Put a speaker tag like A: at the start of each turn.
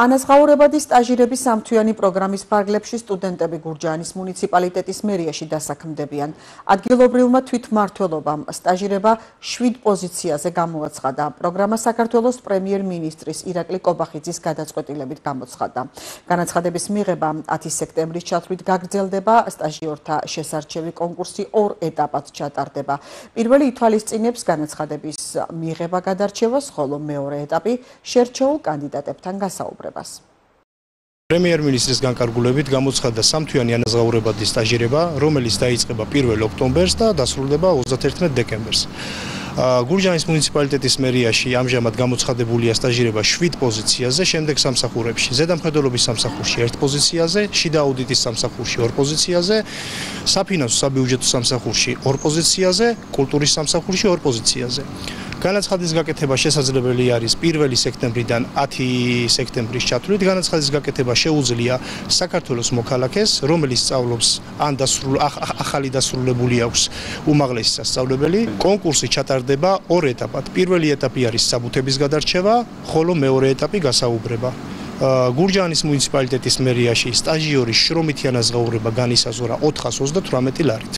A: ანაზღაურებადი სტაჟირების სამთვიანი პროგრამის ფარგლებში სტუდენტები გურჯაანის მუნიციპალიტეტის მერიაში დასაქმდებიან. ადგილობრივმა თვითმმართველობამ სტაჟირება 7 პოზიციაზე გამოაცხადა. პროგრამა საქართველოს პრემიერ-მინისტრის ირაკლი კობახიძის გადაწყვეტილებით გამოცხადდა. განაცხადების მიღება 10 სექტემბრის ჩათვლით გაგრძელდება. სტაჟიორთა შესარჩევი კონკურსი 2 ეტაპად ჩატარდება. პირველი ითვალისწინებს განაცხადების მიღება გადარჩევას, ხოლო მეორე ეტაპი შერჩეულ კანდიდატებთან გასაუბრებას.
B: პრემიერ-მინისტრის განკარგულებით გამოცხადდა სამთვიანი ანაზღაურებადი სტაჟირება, რომელიც დაიწყება 1 ოქტომბერს და დასრულდება 31 დეკემბერს. გურჯაანის მუნიციპალიტეტის მერიაში ამჟამად გამოცხადებულია სტაჟირება 7 პოზიციაზე, შემდეგ სამსახურებში: ზედამხედველობის სამსახურში 1 პოზიციაზე, შიდა აუდიტის სამსახურში 2 პოზიციაზე, საფინანსო საბიუჯეტო სამსახურში 2 პოზიციაზე, კულტურის სამსახურში 2 პოზიციაზე. განაცხადის გაკეთება შესაძლებელი არის 1 სექტემბრიდან 10 სექტემბრის ჩათვლით. განაცხადის გაკეთება შეუძლია საქართველოს მოქალაქეს, რომელიც სწავლობს ან ახალი დასრულებული აქვს უმაღლესი სასწავლებელი. კონკურსი ჩატარდება 2 ეტაპად. პირველი ეტაპი არის საბუთების გადარჩევა, ხოლო მეორე ეტაპი გასაუბრება. გურჯაანის მუნიციპალიტეტის მერიაში სტაჟიორის შრომითი ანაზღაურება განისაზღვრა 428 ლარით.